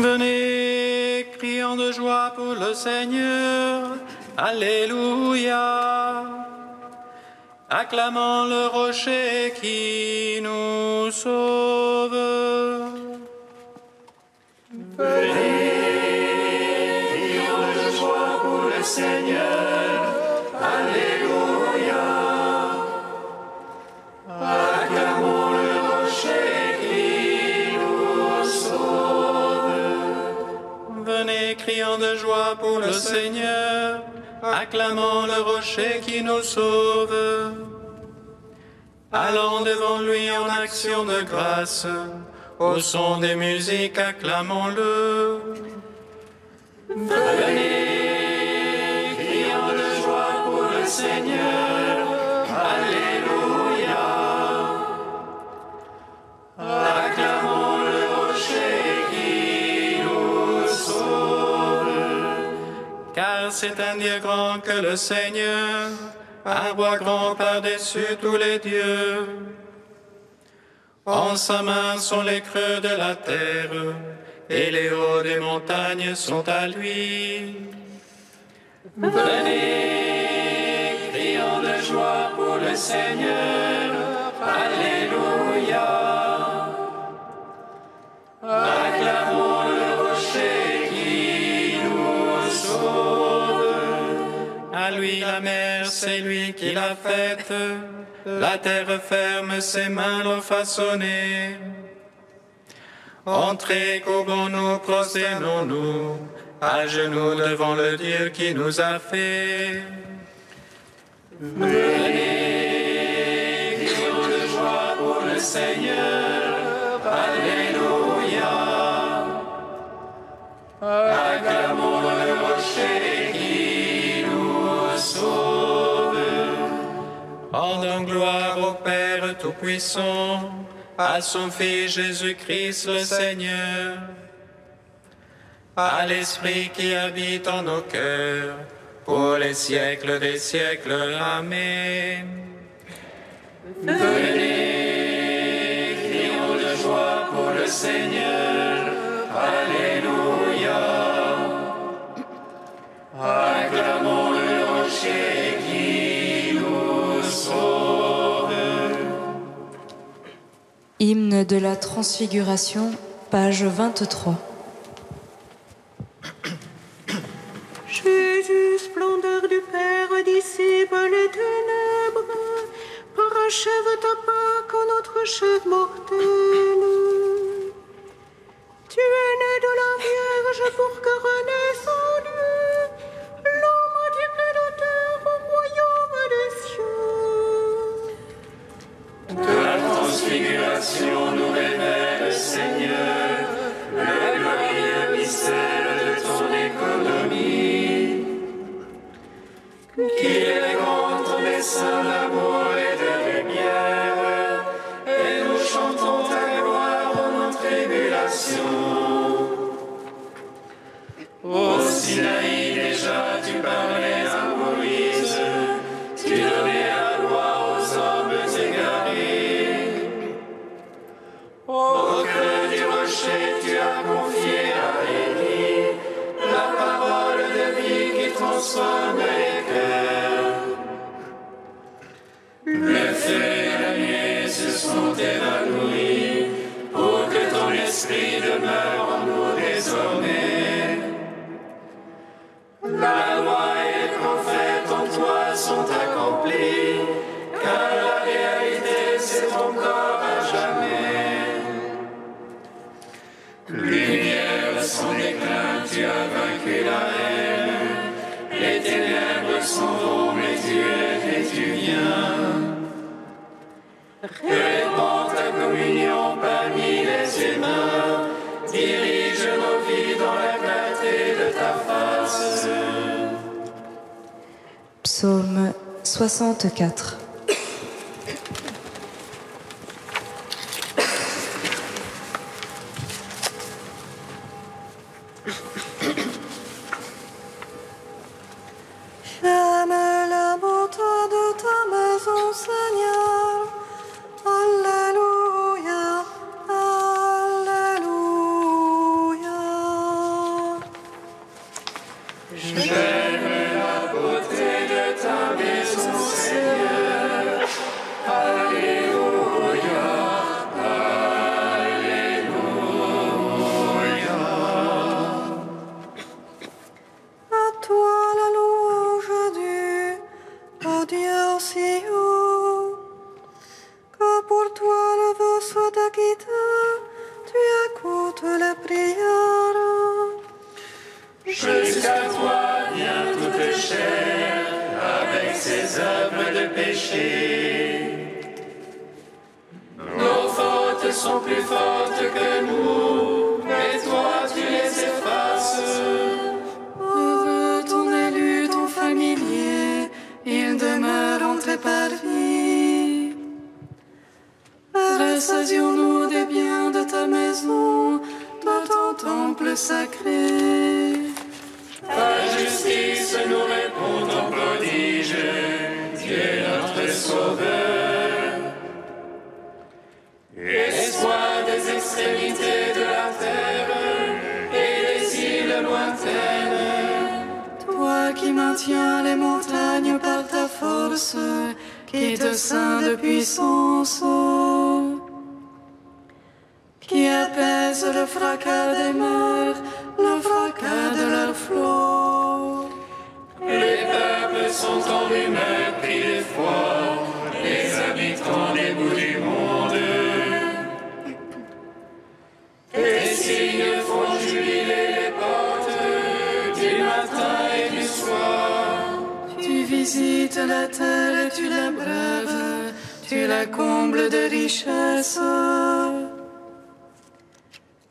Venez, crions de joie pour le Seigneur. Alléluia. Acclamons le rocher qui nous sauve. Venez, crions de joie pour le Seigneur. Alléluia. Acclamons le rocher qui nous sauve. Venez, crions de joie pour le Seigneur. Acclamons le rocher qui nous sauve. Allons devant lui en action de grâce. Au son des musiques, acclamons-le. Venez, crions de joie pour le Seigneur. Alléluia. Acclamons le rocher qui nous sauve. Car c'est un Dieu grand que le Seigneur, un roi grand par-dessus tous les dieux. En sa main sont les creux de la terre, et les hauts des montagnes sont à lui. Venez, crions de joie pour le Seigneur. Alléluia. Acclamons le rocher qui nous sauve. À lui la mer, c'est lui qui l'a faite. La terre ferme, ses mains l'ont façonnée. Entrez, courbons-nous, prosternons-nous, à genoux devant le Dieu qui nous a fait. Venez, crions de joie pour le Seigneur. Alléluia. Acclamons le rocher qui nous sauve. Rendons gloire au Père Tout-Puissant, à son Fils Jésus-Christ le Seigneur, à l'Esprit qui habite en nos cœurs, pour les siècles des siècles. Amen. Venez, crions de joie pour le Seigneur. Alléluia. Acclamons le rocher qui nous sauve. Hymne de la Transfiguration, page 23. Jésus, splendeur du Père, dissipe les ténèbres, parachève ta Pâque en notre chair mortelle. Tu es né de la Vierge pour que renaisse en Dieu l'homme tiré de terre au royaume des cieux. De la transfiguration nous révèle, Seigneur, le glorieux mystère de ton économie. Qu'il est grand ton dessein d'amour et de lumière, et nous chantons ta gloire en nos tribulations. Au Sinaï déjà tu parlais à Moïse, tu donnais la loi aux hommes égarés. Au creux du rocher tu as confié à Élie la parole de vie qui transforme les cœurs. Le feu et la nuée se sont évanouis pour que ton esprit demeure en nous désormais. La loi et les prophètes en toi sont accomplis, car la réalité c'est ton corps à jamais. Lumière sans déclin, tu as vaincu la haine. Les ténèbres s'en vont, mais tu es et tu viens. Répands ta communion parmi les humains. Dirige nos vies dans la clarté de ta face. Psaume 64. J'aime la beauté de ta maison, Seigneur. Alléluia, Alléluia. avec ses œuvres de péché. Nos fautes sont plus fortes que nous, mais toi tu les effaces. Heureux ton élu, ton familier, il demeure en tes parvis. Rassasions-nous des biens de ta maison, de ton temple sacré. Ta justice nous répond en prodige, Dieu notre Sauveur. Espoir des extrémités de la terre et des îles lointaines. Toi qui maintiens les montagnes par ta force, qui te ceint de puissance, qui apaise le fracas des mers, le fracas de leurs flots. Les peuples sont en rumeur, pris d'effroi, les habitants des bouts du monde. Tes signes font jubiler les portes du matin et du soir. Tu visites la terre et tu la brèves, tu la combles de richesses.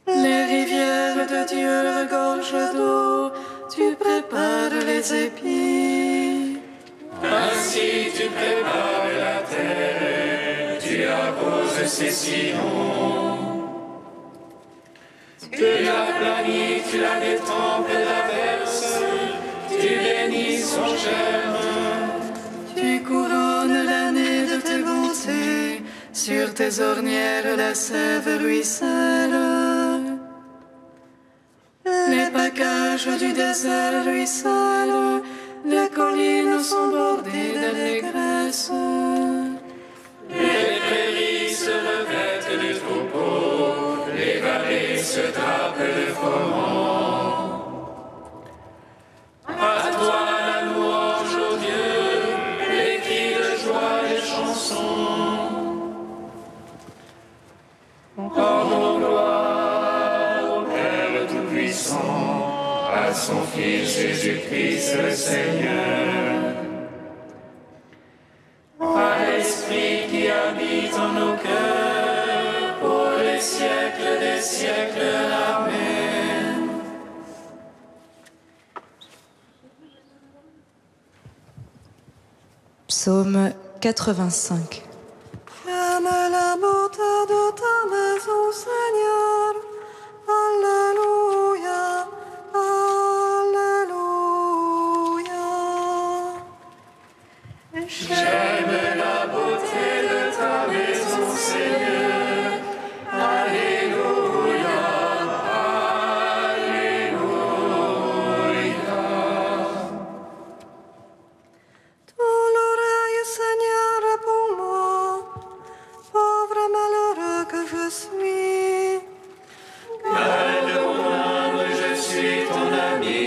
Les rivières de Dieu regorgent d'eau, tu prépares les épis. Ainsi tu prépares la terre, tu arroses ses sillons. Tu la planis, tu la détrempes d'averses, tu bénis son germe. Tu couronnes l'année de tes bontés, sur tes ornières la sève ruisselle. Les packages du désert ruissellent, les collines sont bordées d'allégresse. Les prairies se revêtent de troupeaux, les vallées se drapent de froment. À toi la louange, ô Dieu, les cris de joie, les chansons. Rendons gloire au Père Tout-Puissant, à son Fils Jésus-Christ le Seigneur. À l'Esprit qui habite en nos cœurs, pour les siècles des siècles. Amen. Psaume 85. J'aime la beauté de ta maison, Seigneur. Alléluia, Alléluia. J'aime la beauté de ta maison, Seigneur. Alléluia, Alléluia. Ton l'oreille, Seigneur, pour moi, pauvre malheureux que je suis. Garde mon âme, je suis ton ami.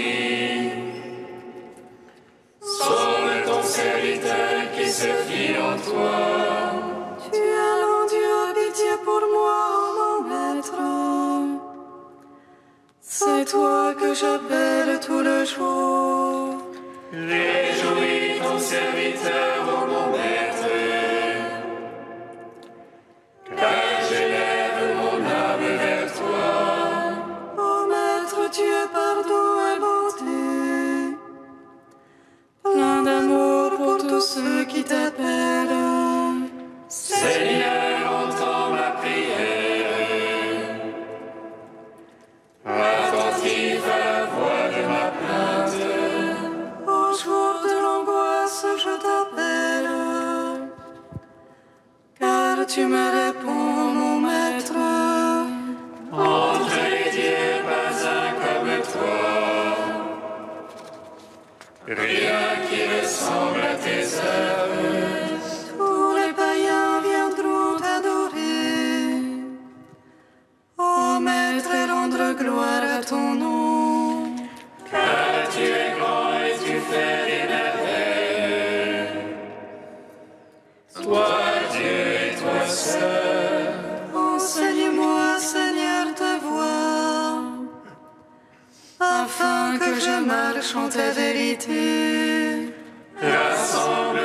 Sauve ton serviteur qui se fie en toi. Tu es mon Dieu, pitié pour moi, mon maître. C'est toi que j'appelle tout le jour. Réjouis ton serviteur, ô mon maître. Car j'élève mon âme vers toi. Oh maître, tu es pardon et bonté, plein d'amour pour tous ceux qui t'appellent. Seigneur, entends ma prière. Attentif à la voix de ma plainte. Au jour de l'angoisse, je t'appelle, car tu me réponds, mon maître. Entre les dieux, pas un comme toi. Rien qui ressemble à tes œuvres. Tous les païens viendront t'adorer. Oh maître, et rendre gloire à ton nom. Car tu es grand et tu fais des merveilles. Toi, Dieu, et toi seul. Enseigne-moi, Seigneur, ta voix, afin que je marche en ta vérité. Rassemble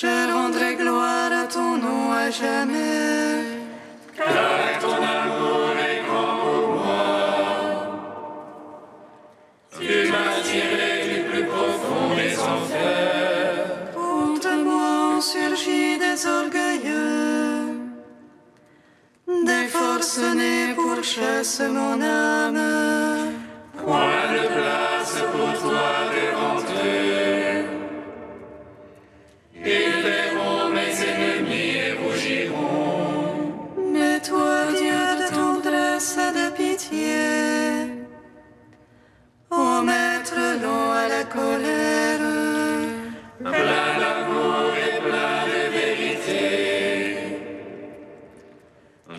Je rendrai gloire à ton nom à jamais. Car ton amour est grand pour moi. Tu m'as tiré du plus profond des enfers. Contre moi ont surgi des orgueilleux. Des forcenés pourchassent mon âme. Point de place pour toi devant eux. Ils verront mes ennemis et rougiront. Mais toi, Dieu de tendresse et de pitié, ô Maître long à la colère, Plein d'amour et plein de vérité.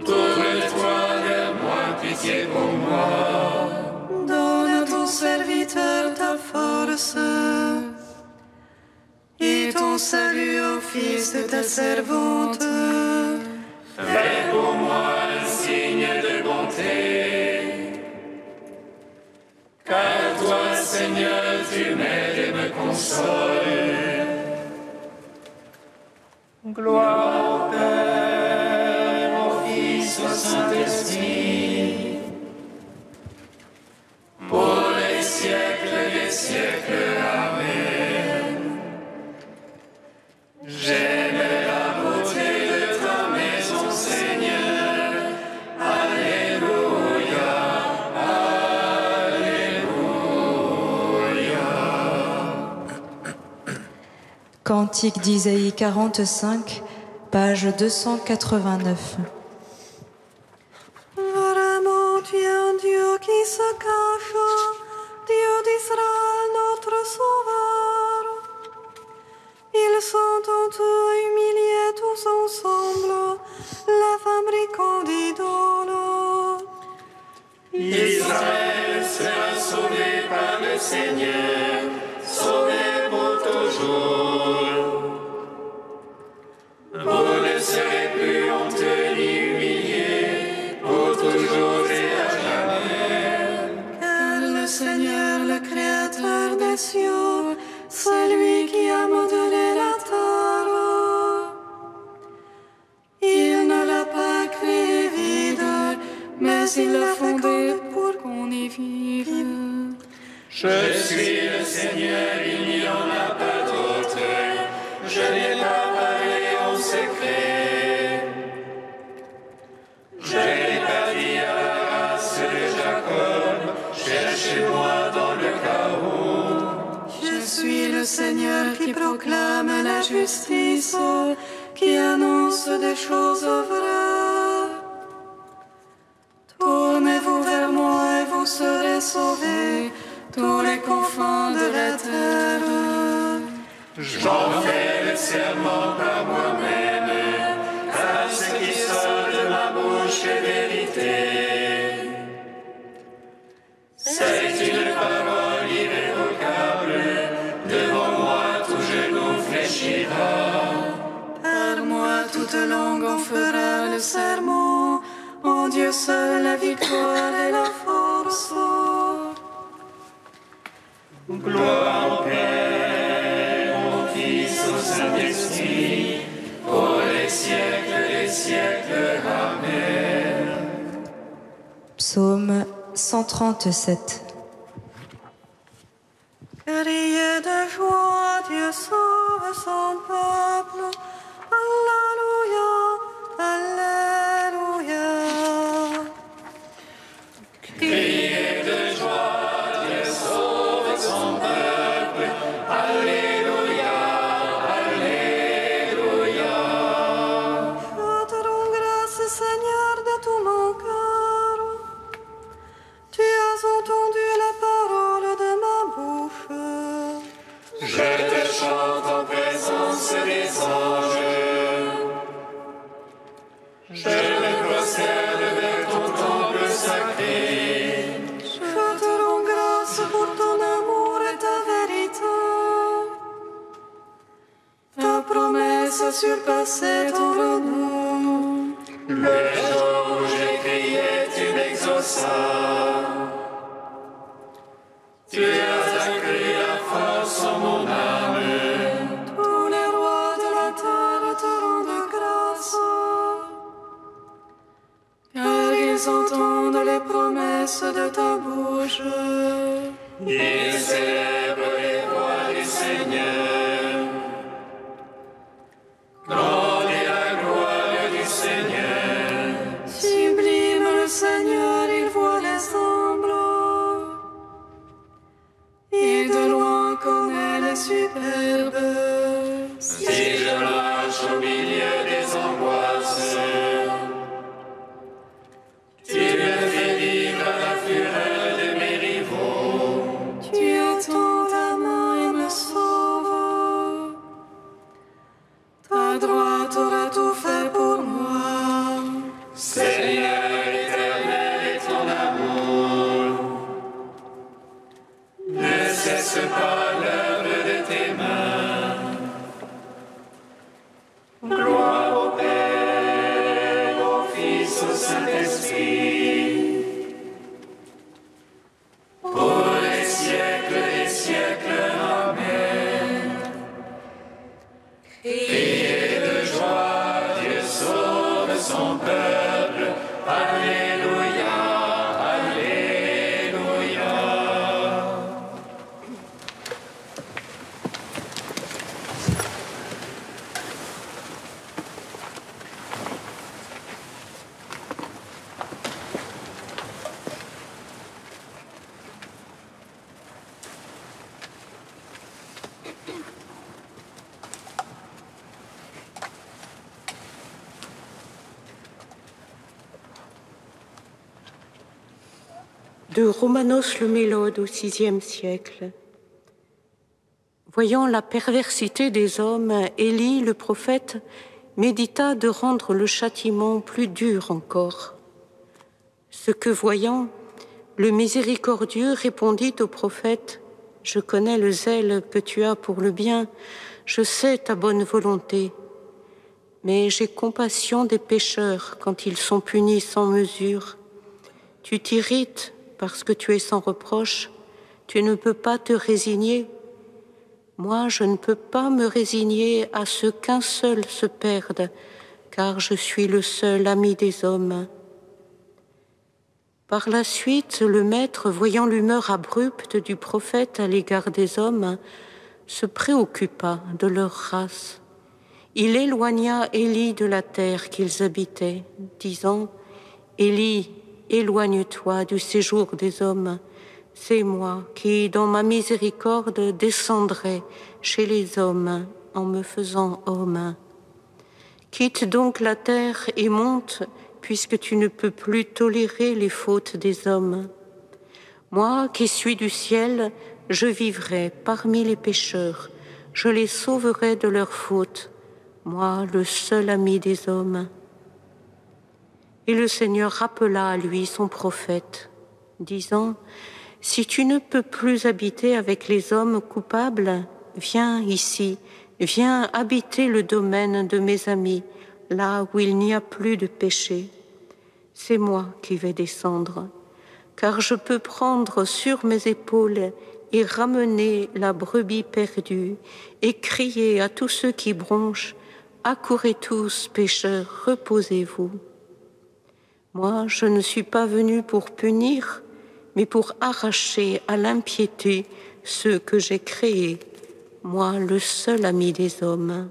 Tourne-toi vers moi, pitié pour moi. donne à ton serviteur ta force et ton salut au fils de ta servante. Fais pour moi un signe de bonté. Car toi, Seigneur, tu m'aides et me consoles. Gloire au Père, au Fils, au Saint-Esprit, pour les siècles des siècles. Amen. J'aime la beauté de ta maison, Seigneur. Alléluia, Alléluia. Cantique d'Isaïe 45, page 289. Vraiment, tu es un Dieu qui se cache, Dieu d'Israël, notre Sauveur. Ils sont tous humiliés tous ensemble, la fabricant d'idoles. Israël sera sauvé par le Seigneur, sauvé pour toujours. Vous ne serez plus honteux ni humiliés, pour toujours et à jamais. Car le Seigneur, le Créateur des cieux, c'est lui qui a modelé la terre. Il ne l'a pas créée vide, mais il l'a fondée pour qu'on y vive. Je suis le Seigneur, il n'y en a pas d'autre. Je n'ai pas parlé en secret. Je n'ai pas dit à la race de Jacob, cherchez-moi dans le chaos. Je suis le Seigneur qui proclame la justice, qui annonce des choses vraies. Tournez-vous vers moi et vous serez sauvés, tous les confins de la terre. J'en fais le serment par moi-même, car ce qui sort de ma bouche est vérité. C'est une parole irrévocable, devant moi tout genou fléchira. Par moi toute langue en fera le serment, en Dieu seul la victoire et la force. Gloire au Père, au Fils, au Saint-Esprit, pour les siècles des siècles. Amen. Psaume 137. Criez de joie, Dieu sauve son peuple. Alléluia, Alléluia. Criez de joie, Dieu sauve son peuple. Alléluia, Alléluia. Je te rends grâce, Seigneur, de tout mon cœur. Tu as entendu la parole de ma bouche. Je te chante en présence des anges. Je me prosterne vers ton temple sacré. Je te rends grâce pour ton amour et ta vérité. Ta promesse a surpassé ton renom. Le jour où j'ai crié, tu m'exauças. Tu as accru la force en mon âme. Tous les rois de la son peuple. Alléluia, Alléluia. De Romanos le Mélode au VIe siècle. Voyant la perversité des hommes, Élie, le prophète, médita de rendre le châtiment plus dur encore. Ce que voyant, le miséricordieux répondit au prophète : « Je connais le zèle que tu as pour le bien, je sais ta bonne volonté. Mais j'ai compassion des pécheurs quand ils sont punis sans mesure. Tu t'irrites parce que tu es sans reproche, tu ne peux pas te résigner. Moi, je ne peux pas me résigner à ce qu'un seul se perde, car je suis le seul ami des hommes. » Par la suite, le maître, voyant l'humeur abrupte du prophète à l'égard des hommes, se préoccupa de leur race. Il éloigna Élie de la terre qu'ils habitaient, disant : « Élie, éloigne-toi du séjour des hommes. C'est moi qui, dans ma miséricorde, descendrai chez les hommes en me faisant homme. Quitte donc la terre et monte, puisque tu ne peux plus tolérer les fautes des hommes. Moi qui suis du ciel, je vivrai parmi les pécheurs, je les sauverai de leurs fautes, moi le seul ami des hommes. » Et le Seigneur rappela à lui son prophète, disant : « Si tu ne peux plus habiter avec les hommes coupables, viens ici, viens habiter le domaine de mes amis, là où il n'y a plus de péché. C'est moi qui vais descendre, car je peux prendre sur mes épaules et ramener la brebis perdue et crier à tous ceux qui bronchent : accourez tous, pécheurs, reposez-vous. Moi, je ne suis pas venu pour punir, mais pour arracher à l'impiété ceux que j'ai créés, moi, le seul ami des hommes. »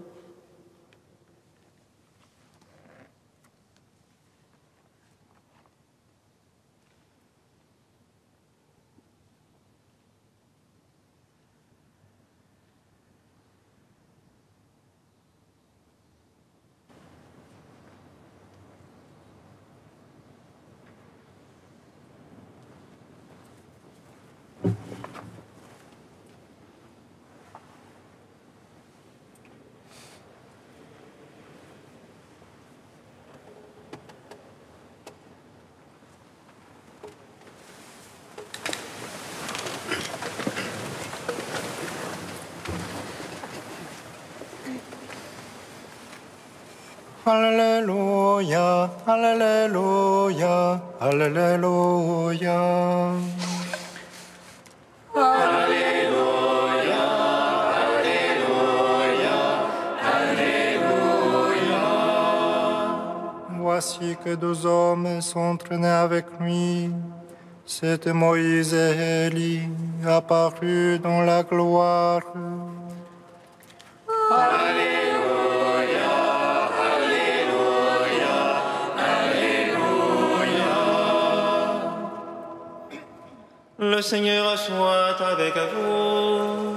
Alléluia, Alléluia, Alléluia. Alléluia, Alléluia, Alléluia. Voici que deux hommes s'entraînaient avec lui. C'était Moïse et Élie, apparus dans la gloire. Alléluia, Alléluia, Alléluia. Le Seigneur soit avec vous.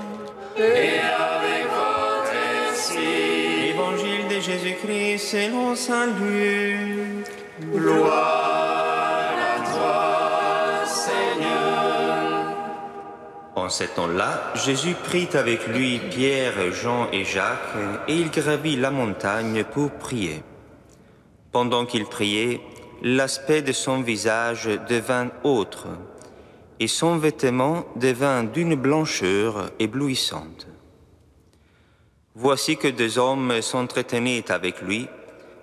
Et avec votre esprit. Évangile de Jésus-Christ selon saint Luc. Gloire à toi, Seigneur. En ce temps-là, Jésus prit avec lui Pierre, Jean et Jacques, et il gravit la montagne pour prier. Pendant qu'il priait, l'aspect de son visage devint autre, et son vêtement devint d'une blancheur éblouissante. Voici que deux hommes s'entretenaient avec lui,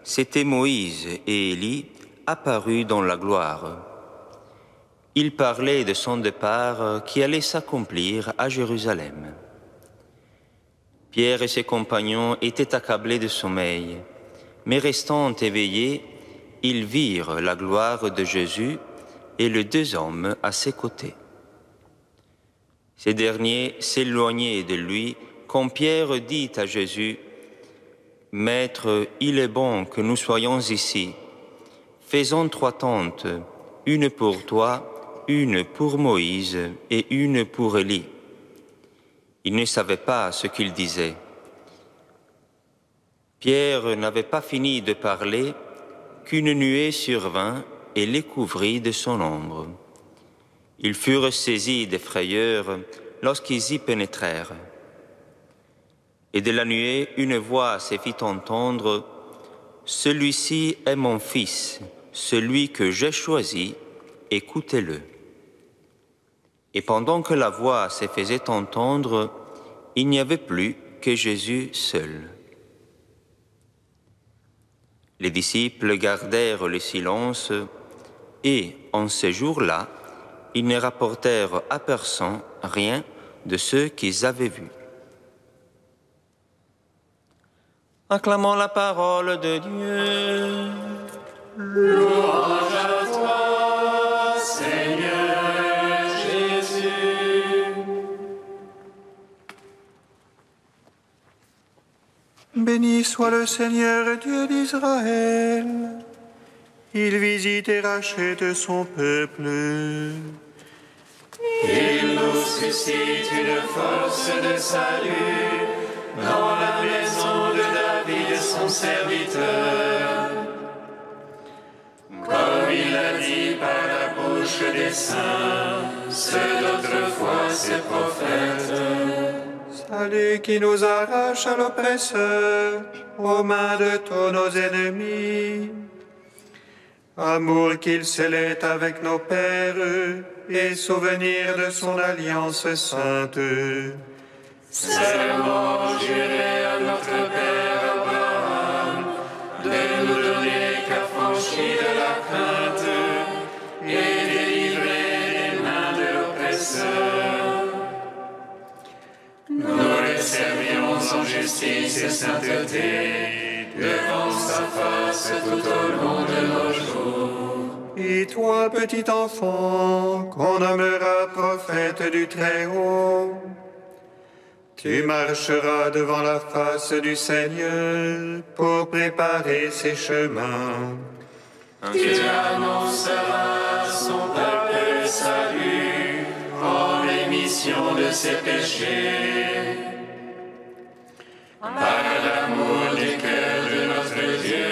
c'étaient Moïse et Élie, apparus dans la gloire. Ils parlaient de son départ qui allait s'accomplir à Jérusalem. Pierre et ses compagnons étaient accablés de sommeil, mais restant éveillés, ils virent la gloire de Jésus et les deux hommes à ses côtés. Ces derniers s'éloignaient de lui quand Pierre dit à Jésus, « Maître, il est bon que nous soyons ici. Faisons 3 tentes, une pour toi, une pour Moïse et une pour Élie. » Il ne savait pas ce qu'il disait. Pierre n'avait pas fini de parler qu'une nuée survint et les couvrit de son ombre. Ils furent saisis de frayeur lorsqu'ils y pénétrèrent. Et de la nuée, une voix se fit entendre, « Celui-ci est mon Fils, celui que j'ai choisi, écoutez-le. » Et pendant que la voix se faisait entendre, il n'y avait plus que Jésus seul. Les disciples gardèrent le silence et, en ce jour-là, ils ne rapportèrent à personne rien de ce qu'ils avaient vu. Acclamons la parole de Dieu. Louange à toi, Seigneur Jésus. Béni soit le Seigneur Dieu d'Israël. Il visite et rachète son peuple. Il nous suscite une force de salut dans la maison de David, son serviteur. Comme il l'a dit par la bouche des saints, ceux d'autrefois ses prophètes. Salut qui nous arrache à l'oppresseur, aux mains de tous nos ennemis. Amour qu'il scellait avec nos pères et souvenir de son alliance sainte. Serment juré à notre Père Abraham de nous donner qu'affranchis de la crainte et délivrés des mains de l'oppresseur. Nous les servions en justice et sainteté devant sa face tout au long de nos jours. Et toi, petit enfant, qu'on nommera prophète du Très-Haut, tu marcheras devant la face du Seigneur pour préparer ses chemins. Tu annonceras à son peuple le salut en rémission de ses péchés. Par l'amour du cœur de notre Dieu,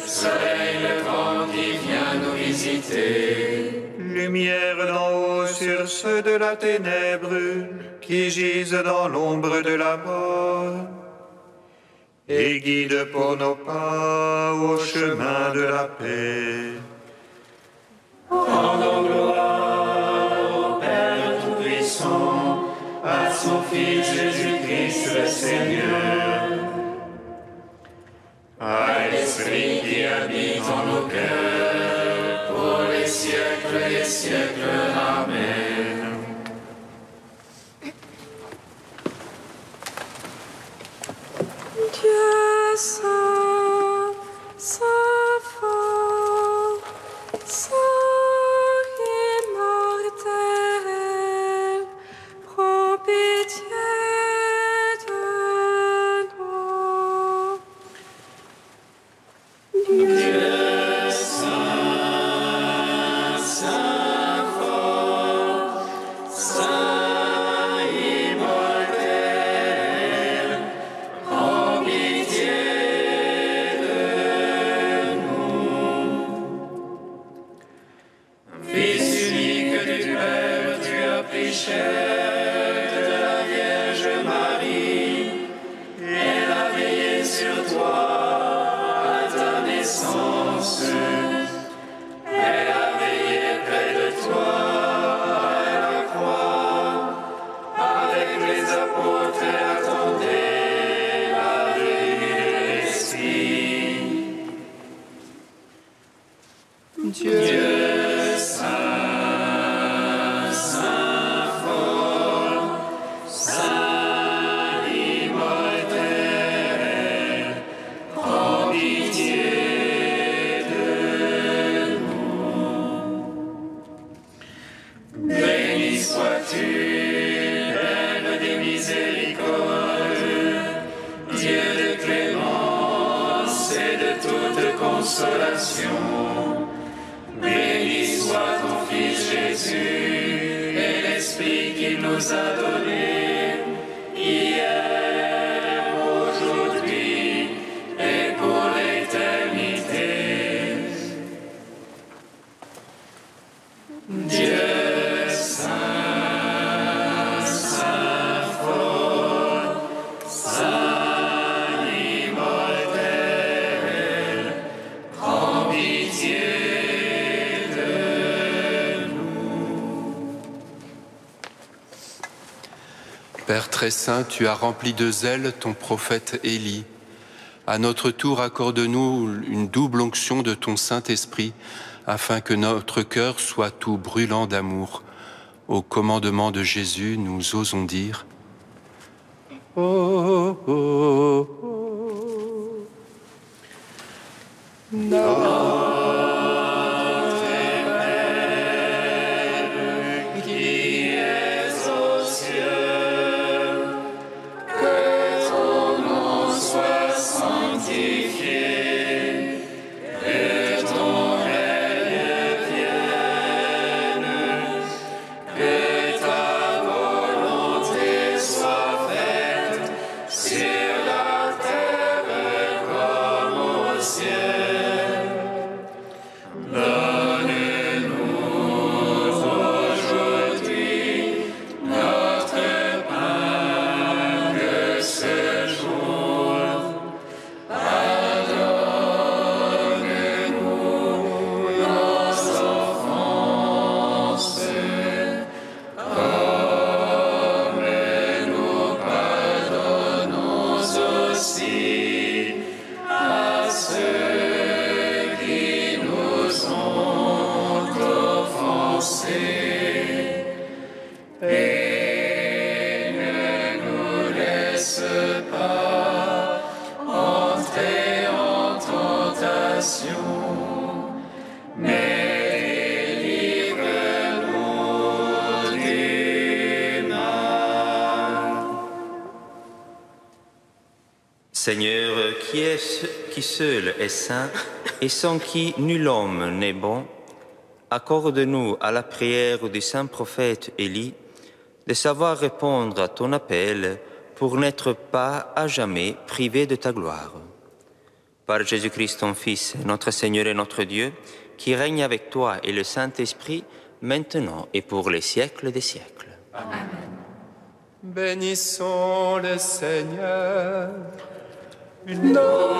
soleil levant qui vient nous visiter. Lumière d'en haut sur ceux de la ténèbre qui gisent dans l'ombre de la mort. Et guide pour nos pas au chemin de la paix. Rendons gloire au Père Tout-Puissant, à son Fils Jésus-Christ le Seigneur, à l'Esprit qui habite en nos cœurs, pour les siècles des siècles. Amen. Dieu saint, saint fort, saint immortel, prends pitié de nous. Dieu saint, saint fort, saint immortel, prends pitié de nous. Fils unique du Père, tu as pris chair de la Vierge Marie, elle a veillé sur toi à ta naissance. Elle a veillé près de toi à la croix, avec les apôtres, elle attendait la venue de l'Esprit. Dieu saint, saint fort, saint immortel, prends pitié de consolation. Béni soit ton Fils Jésus et l'Esprit qu'il nous a donné, hier, aujourd'hui et pour l'éternité. Dieu saint, saint fort, saint immortel, prends pitié de nous. Père très saint, tu as rempli de zèle ton prophète Élie. À notre tour, accorde-nous une double onction de ton Saint-Esprit, afin que notre cœur soit tout brûlant d'amour. Au commandement de Jésus, nous osons dire « Oh, oh, oh. Qui es aux cieux, que ton nom soit sanctifié, que ton règne vienne, que ta volonté soit faite sur la terre comme au ciel. Donne-nous aujourd'hui notre pain de ce jour. Pardonne-nous nos offenses, comme nous pardonnons aussi à ceux qui nous ont offensés. Et ne nous laisse pas entrer en tentation, mais délivre-nous du mal. Seigneur, qui seul est saint et sans qui nul homme n'est bon, accorde-nous à la prière du saint prophète Élie de savoir répondre à ton appel pour n'être pas à jamais privés de ta gloire. Par Jésus-Christ, ton Fils, notre Seigneur et notre Dieu, qui règne avec toi et le Saint-Esprit, maintenant et pour les siècles des siècles. Bénissons le Seigneur. Nos